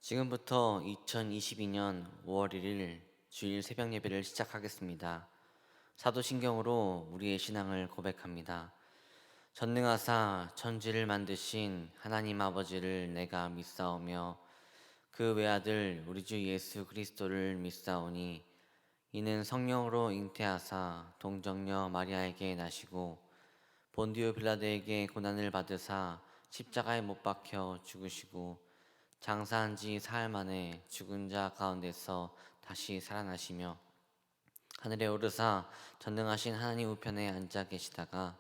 지금부터 2022년 5월 1일 주일 새벽 예배를 시작하겠습니다. 사도신경으로 우리의 신앙을 고백합니다. 전능하사 천지를 만드신 하나님 아버지를 내가 믿사오며 그 외아들 우리 주 예수 그리스도를 믿사오니 이는 성령으로 잉태하사 동정녀 마리아에게 나시고 본디오 빌라도에게 고난을 받으사 십자가에 못 박혀 죽으시고 장사한 지 사흘 만에 죽은 자 가운데서 다시 살아나시며 하늘에 오르사 전능하신 하나님 우편에 앉아 계시다가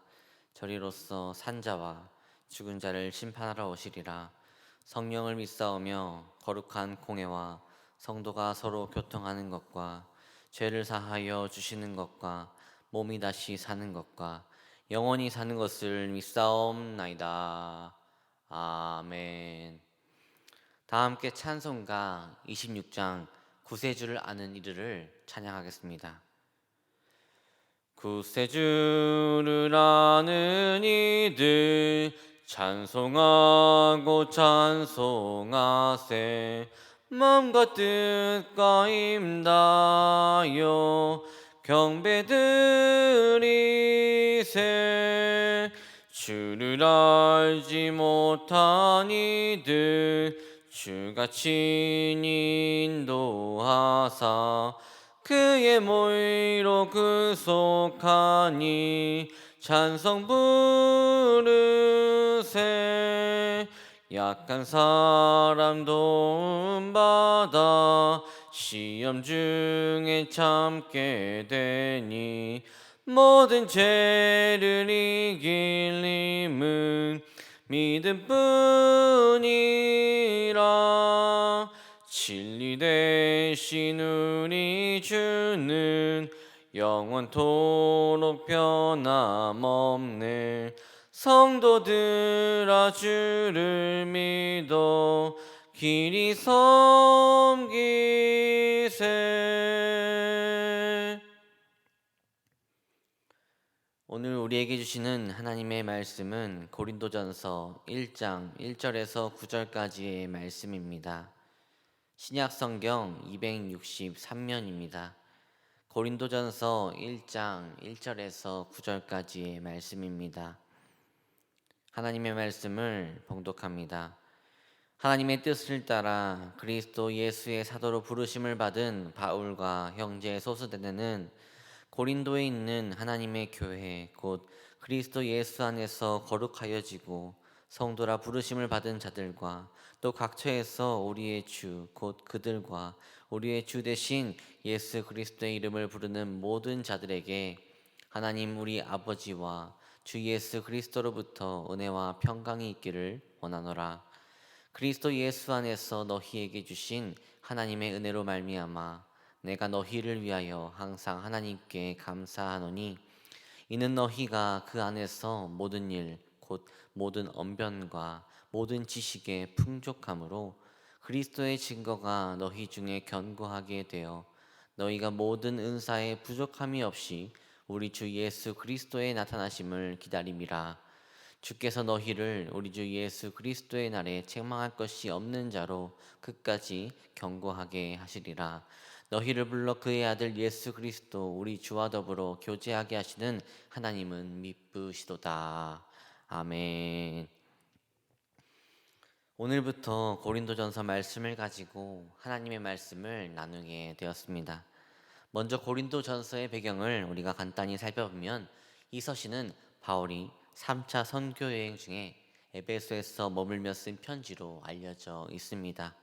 저리로서 산자와 죽은 자를 심판하러 오시리라. 성령을 믿사오며 거룩한 공회와 성도가 서로 교통하는 것과 죄를 사하여 주시는 것과 몸이 다시 사는 것과 영원히 사는 것을 믿사옵나이다. 아멘. 다 함께 찬송가 26장 구세주를 아는 이들을 찬양하겠습니다. 구세주를 아는 이들 찬송하고 찬송하세. 마음과 뜻과 임다여 경배드리세. 주를 알지 못한 이들 주가 친히 인도하사 그의 모의로 구속하니 찬송 부르세. 약한 사람 도움받아 시험 중에 참게 되니 모든 죄를 이길 힘은 믿음뿐이라. 진리 되신 우리 주는 영원토록 변함없네. 성도들아 주를 믿어 길이 섬기세. 오늘 우리에게 주시는 하나님의 말씀은 고린도전서 1장 1절에서 9절까지의 말씀입니다. 신약 성경 263면입니다. 고린도전서 1장 1절에서 9절까지의 말씀입니다. 하나님의 말씀을 봉독합니다. 하나님의 뜻을 따라 그리스도 예수의 사도로 부르심을 받은 바울과 형제 소스데네는 고린도에 있는 하나님의 교회 곧 그리스도 예수 안에서 거룩하여지고 성도라 부르심을 받은 자들과 또 각처에서 우리의 주 곧 그들과 우리의 주 대신 예수 그리스도의 이름을 부르는 모든 자들에게 하나님 우리 아버지와 주 예수 그리스도로부터 은혜와 평강이 있기를 원하노라. 그리스도 예수 안에서 너희에게 주신 하나님의 은혜로 말미암아 내가 너희를 위하여 항상 하나님께 감사하노니 이는 너희가 그 안에서 모든 일 곧 모든 언변과 모든 지식의 풍족함으로 그리스도의 증거가 너희 중에 견고하게 되어 너희가 모든 은사에 부족함이 없이 우리 주 예수 그리스도의 나타나심을 기다림이라. 주께서 너희를 우리 주 예수 그리스도의 날에 책망할 것이 없는 자로 끝까지 견고하게 하시리라. 너희를 불러 그의 아들 예수 그리스도 우리 주와 더불어 교제하게 하시는 하나님은 미쁘시도다. 아멘. 오늘부터 고린도전서 말씀을 가지고 하나님의 말씀을 나누게 되었습니다. 먼저 고린도전서의 배경을 우리가 간단히 살펴보면 이 서신은 바울이 3차 선교 여행 중에 에베소에서 머물며 쓴 편지로 알려져 있습니다.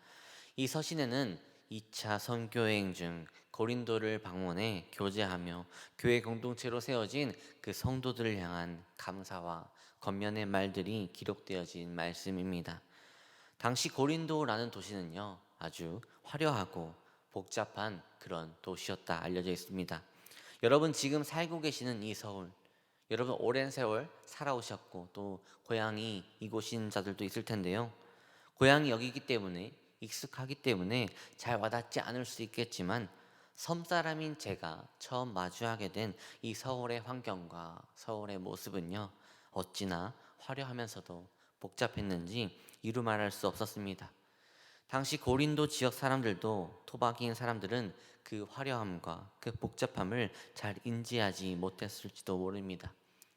이 서신에는 2차 선교 여행 중 고린도를 방문해 교제하며 교회 공동체로 세워진 그 성도들을 향한 감사와 권면의 말들이 기록되어진 말씀입니다. 당시 고린도라는 도시는요, 아주 화려하고 복잡한 그런 도시였다 알려져 있습니다. 여러분 지금 살고 계시는 이 서울, 여러분 오랜 세월 살아오셨고 또 고향이 이곳인 자들도 있을 텐데요. 고향이 여기기 때문에 익숙하기 때문에 잘 와닿지 않을 수 있겠지만 섬사람인 제가 처음 마주하게 된 이 서울의 환경과 서울의 모습은요, 어찌나 화려하면서도 복잡했는지 이루 말할 수 없었습니다. 당시 고린도 지역 사람들도 토박이인 사람들은 그 화려함과 그 복잡함을 잘 인지하지 못했을지도 모릅니다.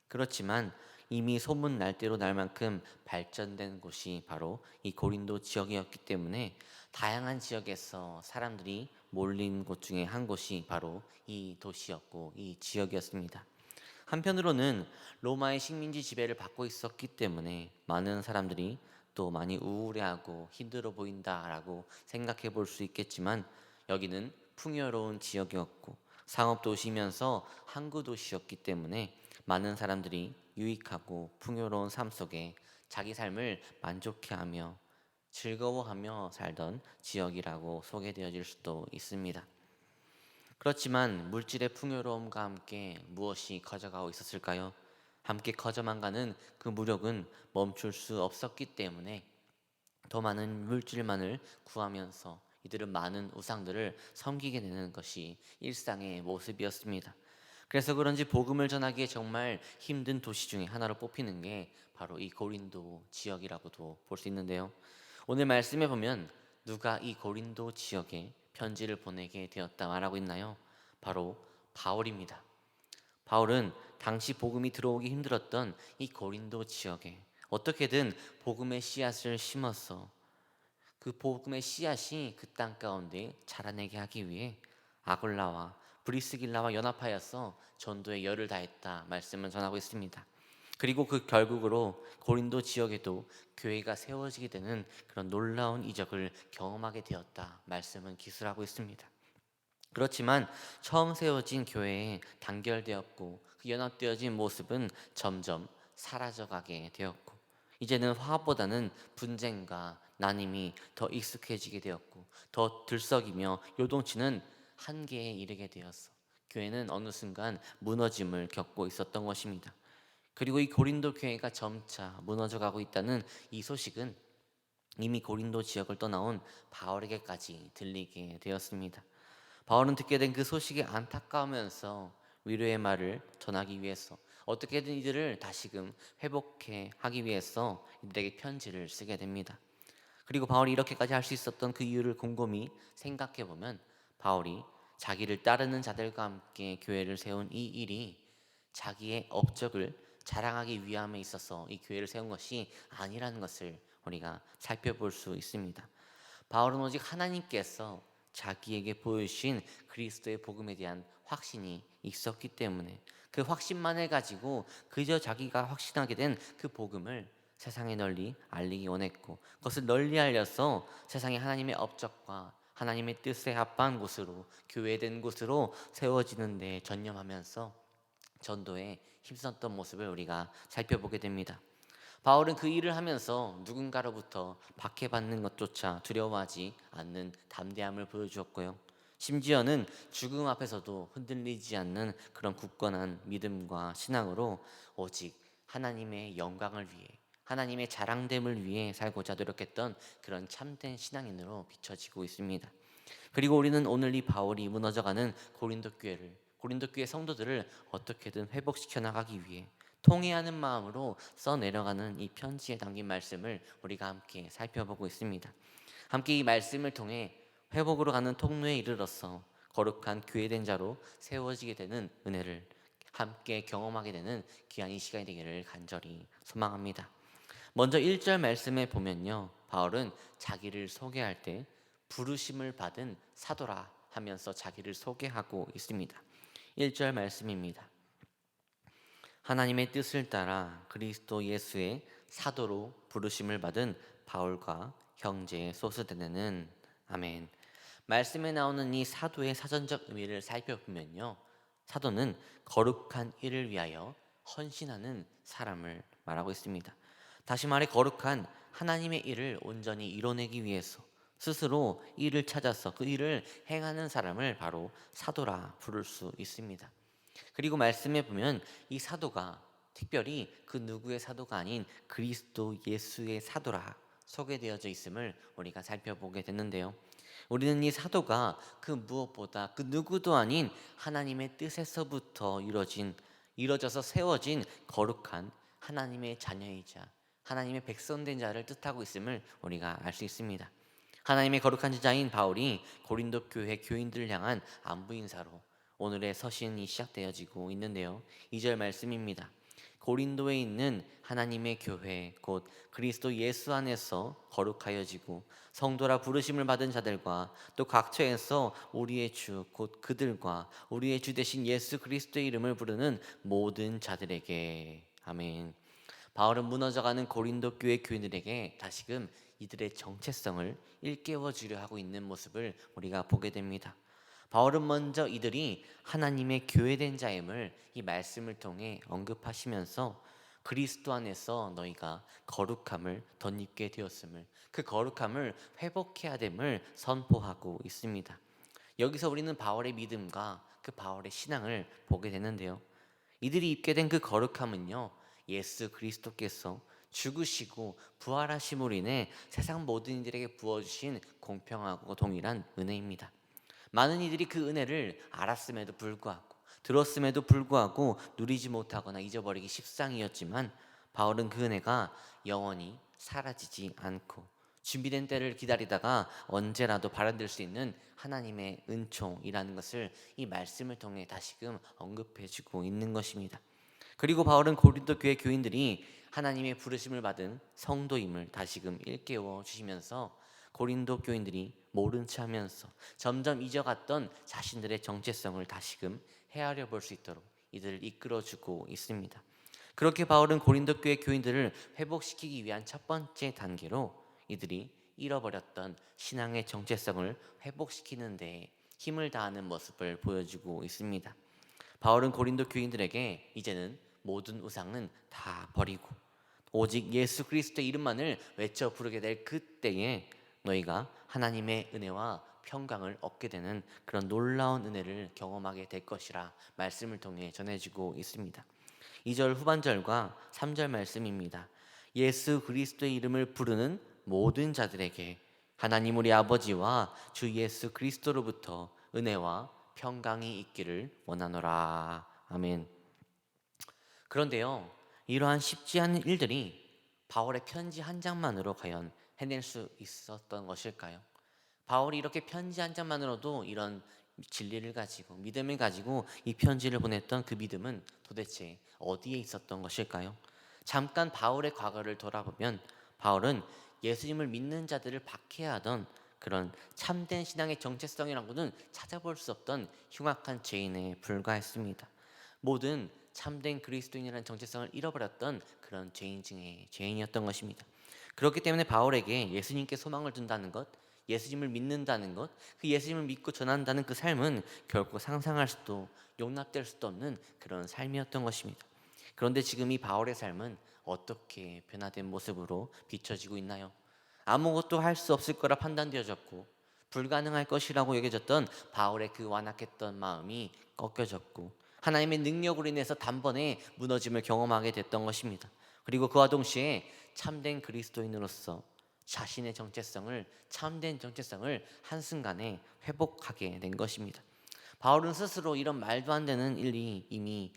그렇지만 이미 소문 날 대로 날 만큼 발전된 곳이 바로 이 고린도 지역이었기 때문에 다양한 지역에서 사람들이 몰린 곳 중에 한 곳이 바로 이 도시였고 이 지역이었습니다. 한편으로는 로마의 식민지 지배를 받고 있었기 때문에 많은 사람들이 또 많이 우울해하고 힘들어 보인다라고 생각해 볼 수 있겠지만, 여기는 풍요로운 지역이었고 상업 도시면서 항구 도시였기 때문에 많은 사람들이 유익하고 풍요로운 삶 속에 자기 삶을 만족해하며 즐거워하며 살던 지역이라고 소개되어질 수도 있습니다. 그렇지만 물질의 풍요로움과 함께 무엇이 커져가고 있었을까요? 함께 커져만 가는 그 무력은 멈출 수 없었기 때문에 더 많은 물질만을 구하면서 이들은 많은 우상들을 섬기게 되는 것이 일상의 모습이었습니다. 그래서 그런지 복음을 전하기에 정말 힘든 도시 중에 하나로 뽑히는 게 바로 이 고린도 지역이라고도 볼 수 있는데요. 오늘 말씀에 보면 누가 이 고린도 지역에 편지를 보내게 되었다 말하고 있나요? 바로 바울입니다. 바울은 당시 복음이 들어오기 힘들었던 이 고린도 지역에 어떻게든 복음의 씨앗을 심어서 그 복음의 씨앗이 그 땅 가운데 자라내게 하기 위해 아골라와 브리스길라와 연합하여서 전도에 열을 다했다 말씀을 전하고 있습니다. 그리고 그 결국으로 고린도 지역에도 교회가 세워지게 되는 그런 놀라운 이적을 경험하게 되었다 말씀은 기술하고 있습니다. 그렇지만 처음 세워진 교회에 단결되었고 그 연합되어진 모습은 점점 사라져가게 되었고, 이제는 화합보다는 분쟁과 난임이 더 익숙해지게 되었고 더 들썩이며 요동치는 한계에 이르게 되었어 교회는 어느 순간 무너짐을 겪고 있었던 것입니다. 그리고 이 고린도 교회가 점차 무너져가고 있다는 이 소식은 이미 고린도 지역을 떠나온 바울에게까지 들리게 되었습니다. 바울은 듣게 된 그 소식에 안타까우면서 위로의 말을 전하기 위해서 어떻게든 이들을 다시금 회복해 하기 위해서 이들에게 편지를 쓰게 됩니다. 그리고 바울이 이렇게까지 할 수 있었던 그 이유를 곰곰이 생각해 보면, 바울이 자기를 따르는 자들과 함께 교회를 세운 이 일이 자기의 업적을 자랑하기 위함에 있어서 이 교회를 세운 것이 아니라는 것을 우리가 살펴볼 수 있습니다. 바울은 오직 하나님께서 자기에게 보여주신 그리스도의 복음에 대한 확신이 있었기 때문에 그 확신만을 가지고 그저 자기가 확신하게 된 그 복음을 세상에 널리 알리기 원했고, 그것을 널리 알려서 세상에 하나님의 업적과 하나님의 뜻에 합한 곳으로, 교회된 곳으로 세워지는 데 전념하면서 전도에 힘썼던 모습을 우리가 살펴보게 됩니다. 바울은 그 일을 하면서 누군가로부터 박해받는 것조차 두려워하지 않는 담대함을 보여주었고요. 심지어는 죽음 앞에서도 흔들리지 않는 그런 굳건한 믿음과 신앙으로 오직 하나님의 영광을 위해, 하나님의 자랑됨을 위해 살고자 노력했던 그런 참된 신앙인으로 비춰지고 있습니다. 그리고 우리는 오늘 이 바울이 무너져가는 고린도 교회 성도들을 어떻게든 회복시켜 나가기 위해 통회하는 마음으로 써내려가는 이 편지에 담긴 말씀을 우리가 함께 살펴보고 있습니다. 함께 이 말씀을 통해 회복으로 가는 통로에 이르러서 거룩한 교회된 자로 세워지게 되는 은혜를 함께 경험하게 되는 귀한 이 시간이 되기를 간절히 소망합니다. 먼저 1절 말씀에 보면요, 바울은 자기를 소개할 때 부르심을 받은 사도라 하면서 자기를 소개하고 있습니다. 1절 말씀입니다. 하나님의 뜻을 따라 그리스도 예수의 사도로 부르심을 받은 바울과 형제 소스데네는. 아멘. 말씀에 나오는 이 사도의 사전적 의미를 살펴보면요, 사도는 거룩한 일을 위하여 헌신하는 사람을 말하고 있습니다. 다시 말해 거룩한 하나님의 일을 온전히 이뤄내기 위해서 스스로 일을 찾아서 그 일을 행하는 사람을 바로 사도라 부를 수 있습니다. 그리고 말씀에 보면 이 사도가 특별히 그 누구의 사도가 아닌 그리스도 예수의 사도라 소개되어져 있음을 우리가 살펴보게 됐는데요. 우리는 이 사도가 그 무엇보다 그 누구도 아닌 하나님의 뜻에서부터 이루어져서 세워진 거룩한 하나님의 자녀이자 하나님의 백성된 자를 뜻하고 있음을 우리가 알 수 있습니다. 하나님의 거룩한 제자인 바울이 고린도 교회 교인들을 향한 안부 인사로 오늘의 서신이 시작되어지고 있는데요. 2절 말씀입니다. 고린도에 있는 하나님의 교회 곧 그리스도 예수 안에서 거룩하여지고 성도라 부르심을 받은 자들과 또 각처에서 우리의 주 곧 그들과 우리의 주 되신 예수 그리스도의 이름을 부르는 모든 자들에게. 아멘. 바울은 무너져가는 고린도 교회 교인들에게 다시금 이들의 정체성을 일깨워 주려 하고 있는 모습을 우리가 보게 됩니다. 바울은 먼저 이들이 하나님의 교회된 자임을 이 말씀을 통해 언급하시면서 그리스도 안에서 너희가 거룩함을 덧입게 되었음을, 그 거룩함을 회복해야 됨을 선포하고 있습니다. 여기서 우리는 바울의 믿음과 그 바울의 신앙을 보게 되는데요. 이들이 입게 된 그 거룩함은요, 예수 그리스도께서 죽으시고 부활하심으로 인해 세상 모든 이들에게 부어주신 공평하고 동일한 은혜입니다. 많은 이들이 그 은혜를 알았음에도 불구하고 들었음에도 불구하고 누리지 못하거나 잊어버리기 십상이었지만, 바울은 그 은혜가 영원히 사라지지 않고 준비된 때를 기다리다가 언제라도 발현될 수 있는 하나님의 은총이라는 것을 이 말씀을 통해 다시금 언급해주고 있는 것입니다. 그리고 바울은 고린도 교회 교인들이 하나님의 부르심을 받은 성도임을 다시금 일깨워 주시면서 고린도 교인들이 모른 체 하면서 점점 잊어갔던 자신들의 정체성을 다시금 헤아려 볼 수 있도록 이들을 이끌어주고 있습니다. 그렇게 바울은 고린도 교회 교인들을 회복시키기 위한 첫 번째 단계로 이들이 잃어버렸던 신앙의 정체성을 회복시키는 데 힘을 다하는 모습을 보여주고 있습니다. 바울은 고린도 교인들에게 이제는 모든 우상은 다 버리고 오직 예수 그리스도의 이름만을 외쳐 부르게 될 그때에 너희가 하나님의 은혜와 평강을 얻게 되는 그런 놀라운 은혜를 경험하게 될 것이라 말씀을 통해 전해지고 있습니다. 2절 후반절과 3절 말씀입니다. 예수 그리스도의 이름을 부르는 모든 자들에게 하나님 우리 아버지와 주 예수 그리스도로부터 은혜와 평강이 있기를 원하노라. 아멘. 그런데요, 이러한 쉽지 않은 일들이 바울의 편지 한 장만으로 과연 해낼 수 있었던 것일까요? 바울이 이렇게 편지 한 장만으로도 이런 진리를 가지고 믿음을 가지고 이 편지를 보냈던 그 믿음은 도대체 어디에 있었던 것일까요? 잠깐 바울의 과거를 돌아보면 바울은 예수님을 믿는 자들을 박해하던 그런 참된 신앙의 정체성이란 것은 찾아볼 수 없던 흉악한 죄인에 불과했습니다. 모든 참된 그리스도인이라는 정체성을 잃어버렸던 그런 죄인 중에 죄인이었던 것입니다. 그렇기 때문에 바울에게 예수님께 소망을 둔다는 것, 예수님을 믿는다는 것, 그 예수님을 믿고 전한다는 그 삶은 결코 상상할 수도 용납될 수도 없는 그런 삶이었던 것입니다. 그런데 지금 이 바울의 삶은 어떻게 변화된 모습으로 비춰지고 있나요? 아무것도 할 수 없을 거라 판단되어졌고 불가능할 것이라고 여겨졌던 바울의 그 완악했던 마음이 꺾여졌고 하나님의 능력으로 인해서 단번에 무너짐을 경험하게 됐던 것입니다. 그리고 그와 동시에 참된 그리스도인으로서 자신의 정체성을, 참된 정체성을 한순간에 회복하게 된 것입니다. 바울은 스스로 이런 말도 안 되는 일이 이미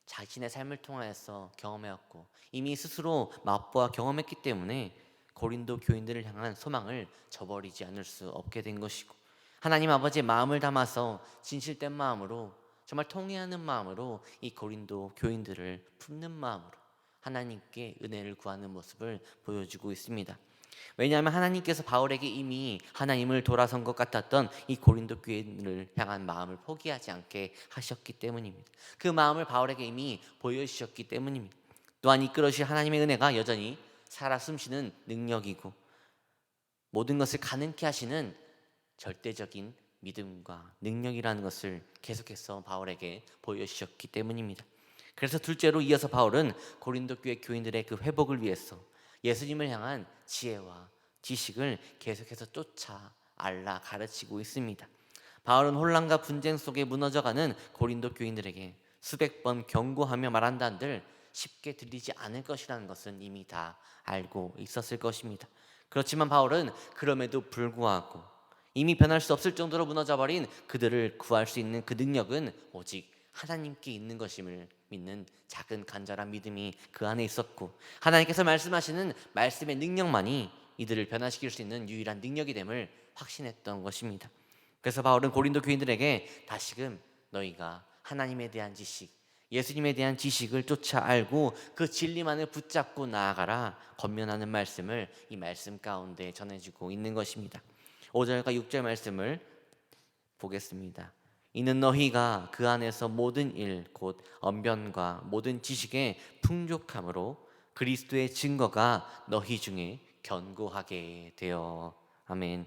자신의 삶을 통하여서 경험해왔고 이미 스스로 맛보아 경험했기 때문에 고린도 교인들을 향한 소망을 저버리지 않을 수 없게 된 것이고, 하나님 아버지의 마음을 담아서 진실된 마음으로, 정말 통회하는 마음으로 이 고린도 교인들을 품는 마음으로 하나님께 은혜를 구하는 모습을 보여주고 있습니다. 왜냐하면 하나님께서 바울에게 이미 하나님을 돌아선 것 같았던 이 고린도 교인들을 향한 마음을 포기하지 않게 하셨기 때문입니다. 그 마음을 바울에게 이미 보여주셨기 때문입니다. 또한 이끌어주실 하나님의 은혜가 여전히 살아 숨쉬는 능력이고 모든 것을 가능케 하시는 절대적인 믿음과 능력이라는 것을 계속해서 바울에게 보여주셨기 때문입니다. 그래서 둘째로 이어서 바울은 고린도 교회 교인들의 그 회복을 위해서 예수님을 향한 지혜와 지식을 계속해서 쫓아 알라 가르치고 있습니다. 바울은 혼란과 분쟁 속에 무너져가는 고린도 교인들에게 수백 번 경고하며 말한다 한들 쉽게 들리지 않을 것이라는 것은 이미 다 알고 있었을 것입니다. 그렇지만 바울은 그럼에도 불구하고 이미 변할 수 없을 정도로 무너져버린 그들을 구할 수 있는 그 능력은 오직 하나님께 있는 것임을 믿는 작은 간절한 믿음이 그 안에 있었고, 하나님께서 말씀하시는 말씀의 능력만이 이들을 변화시킬 수 있는 유일한 능력이 됨을 확신했던 것입니다. 그래서 바울은 고린도 교인들에게 다시금 너희가 하나님에 대한 지식, 예수님에 대한 지식을 쫓아 알고 그 진리만을 붙잡고 나아가라 권면하는 말씀을 이 말씀 가운데 전해주고 있는 것입니다. 5절과 6절 말씀을 보겠습니다. 이는 너희가 그 안에서 모든 일 곧 언변과 모든 지식의 풍족함으로 그리스도의 증거가 너희 중에 견고하게 되어. 아멘.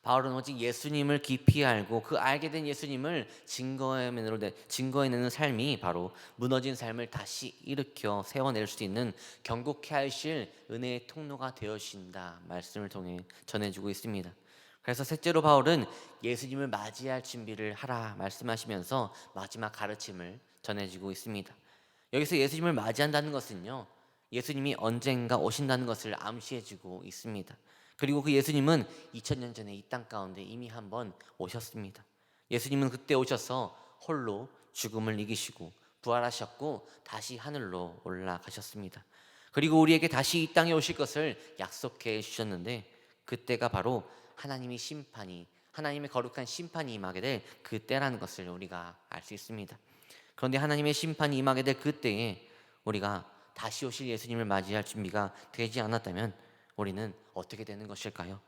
바울은 오직 예수님을 깊이 알고 그 알게 된 예수님을 증거해내는 삶이 바로 무너진 삶을 다시 일으켜 세워낼 수 있는 견고케 하실 은혜의 통로가 되어주신다 말씀을 통해 전해주고 있습니다. 그래서 셋째로 바울은 예수님을 맞이할 준비를 하라 말씀하시면서 마지막 가르침을 전해주고 있습니다. 여기서 예수님을 맞이한다는 것은요, 예수님이 언젠가 오신다는 것을 암시해주고 있습니다. 그리고 그 예수님은 2000년 전에 이 땅 가운데 이미 한번 오셨습니다. 예수님은 그때 오셔서 홀로 죽음을 이기시고 부활하셨고 다시 하늘로 올라가셨습니다. 그리고 우리에게 다시 이 땅에 오실 것을 약속해 주셨는데, 그때가 바로 하나님의 거룩한 심판이 임하게 될 그때라는 것을 우리가 알 수 있습니다. 그런데 하나님의 심판이 임하게 될 그때에 우리가 다시 오실 예수님을 맞이할 준비가 되지 않았다면 우리는 어떻게 되는 것일까요?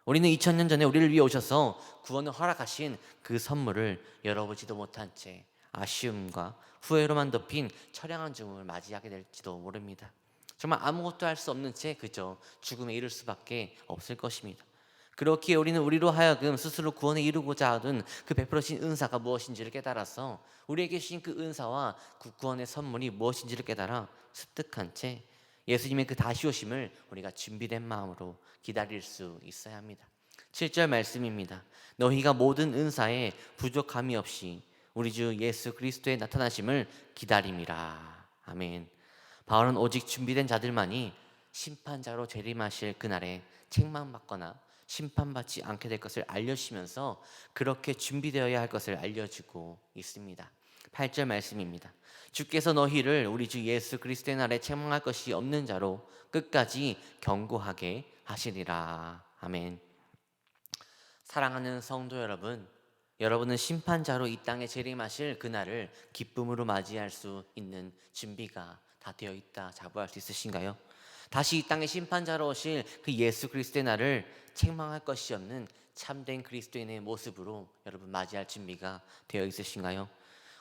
우리는 2000년 전에 우리를 위해 오셔서 구원을 허락하신 그 선물을 열어보지도 못한 채 아쉬움과 후회로만 덮인 처량한 죽음을 맞이하게 될지도 모릅니다. 정말 아무것도 할 수 없는 채 그저 죽음에 이를 수밖에 없을 것입니다. 그렇기에 우리는 우리로 하여금 스스로 구원에 이루고자 하던 그 베풀어진 은사가 무엇인지를 깨달아서 우리에게 주신 그 은사와 그 구원의 선물이 무엇인지를 깨달아 습득한 채 예수님의 그 다시 오심을 우리가 준비된 마음으로 기다릴 수 있어야 합니다. 7절 말씀입니다. 너희가 모든 은사에 부족함이 없이 우리 주 예수 그리스도의 나타나심을 기다림이라. 아멘. 바울은 오직 준비된 자들만이 심판자로 재림하실 그날에 책망받거나 심판받지 않게 될 것을 알려주시면서 그렇게 준비되어야 할 것을 알려주고 있습니다. 8절 말씀입니다. 주께서 너희를 우리 주 예수 그리스도의 날에 책망할 것이 없는 자로 끝까지 경고하게 하시리라. 아멘. 사랑하는 성도 여러분, 여러분은 심판자로 이 땅에 재림하실 그날을 기쁨으로 맞이할 수 있는 준비가 다 되어 있다 자부할 수 있으신가요? 다시 이 땅에 심판자로 오실 그 예수 그리스도의 날을 책망할 것이 없는 참된 그리스도인의 모습으로 여러분 맞이할 준비가 되어 있으신가요?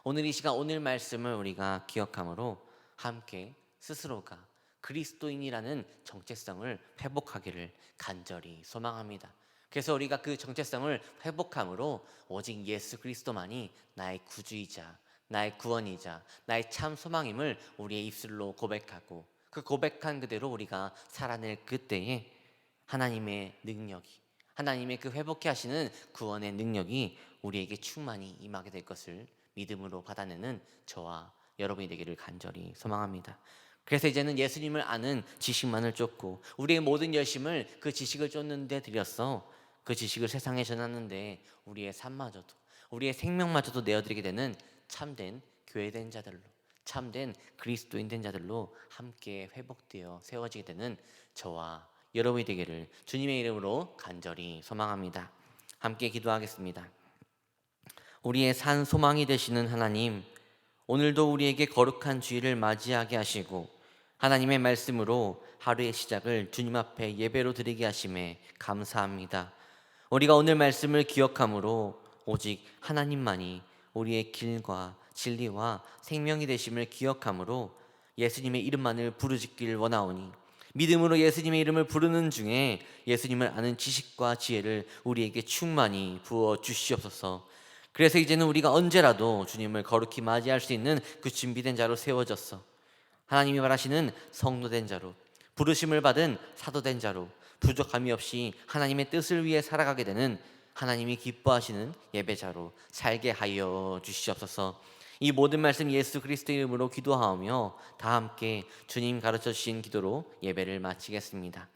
오늘 이 시간 오늘 말씀을 우리가 기억함으로 함께 스스로가 그리스도인이라는 정체성을 회복하기를 간절히 소망합니다. 그래서 우리가 그 정체성을 회복함으로 오직 예수 그리스도만이 나의 구주이자 나의 구원이자 나의 참 소망임을 우리의 입술로 고백하고 그 고백한 그대로 우리가 살아낼 그때에 하나님의 능력이, 하나님의 그 회복케 하시는 구원의 능력이 우리에게 충만히 임하게 될 것을 믿음으로 받아내는 저와 여러분이 되기를 간절히 소망합니다. 그래서 이제는 예수님을 아는 지식만을 쫓고 우리의 모든 열심을 그 지식을 쫓는 데 들여서 그 지식을 세상에 전하는데 우리의 삶마저도 우리의 생명마저도 내어드리게 되는 참된 교회된 자들로, 참된 그리스도인 된 자들로 함께 회복되어 세워지게 되는 저와 여러분이 되기를 주님의 이름으로 간절히 소망합니다. 함께 기도하겠습니다. 우리의 산 소망이 되시는 하나님, 오늘도 우리에게 거룩한 주일을 맞이하게 하시고 하나님의 말씀으로 하루의 시작을 주님 앞에 예배로 드리게 하심에 감사합니다. 우리가 오늘 말씀을 기억함으로 오직 하나님만이 우리의 길과 진리와 생명이 되심을 기억함으로 예수님의 이름만을 부르짖기를 원하오니 믿음으로 예수님의 이름을 부르는 중에 예수님을 아는 지식과 지혜를 우리에게 충만히 부어 주시옵소서. 그래서 이제는 우리가 언제라도 주님을 거룩히 맞이할 수 있는 그 준비된 자로 세워졌어. 하나님이 말하시는 성도된 자로, 부르심을 받은 사도된 자로, 부족함이 없이 하나님의 뜻을 위해 살아가게 되는 하나님이 기뻐하시는 예배자로 살게 하여 주시옵소서. 이 모든 말씀 예수 그리스도 이름으로 기도하오며 다 함께 주님 가르쳐 주신 기도로 예배를 마치겠습니다.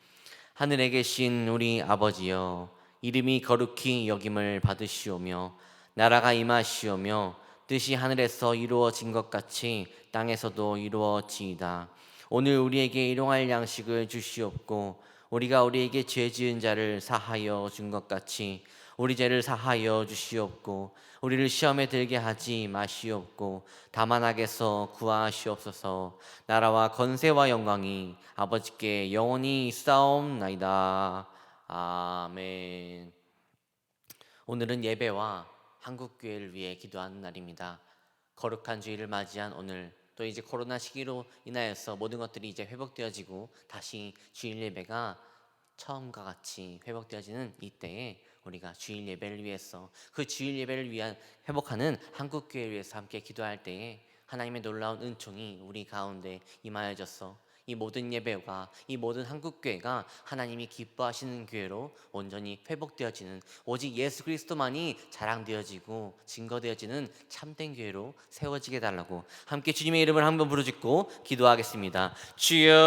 하늘에 계신 우리 아버지여, 이름이 거룩히 여김을 받으시오며 나라가 임하시오며 뜻이 하늘에서 이루어진 것 같이 땅에서도 이루어지이다. 오늘 우리에게 일용할 양식을 주시옵고 우리가 우리에게 죄 지은 자를 사하여 준 것 같이 우리 죄를 사하여 주시옵고 우리를 시험에 들게 하지 마시옵고 다만 악에서 구하시옵소서. 나라와 권세와 영광이 아버지께 영원히 있사옵나이다. 아멘. 오늘은 예배와 한국교회를 위해 기도하는 날입니다. 거룩한 주일을 맞이한 오늘, 또 이제 코로나 시기로 인하여서 모든 것들이 이제 회복되어지고 다시 주일 예배가 처음과 같이 회복되어지는 이때에 우리가 주일 예배를 위해서, 그 주일 예배를 위한 회복하는 한국교회를 위해서 함께 기도할 때에 하나님의 놀라운 은총이 우리 가운데 임하여져서 이 모든 예배가, 이 모든 한국교회가 하나님이 기뻐하시는 교회로 온전히 회복되어지는, 오직 예수 그리스도만이 자랑되어지고 증거되어지는 참된 교회로 세워지게 달라고 함께 주님의 이름을 한번 부르짖고 기도하겠습니다. 주여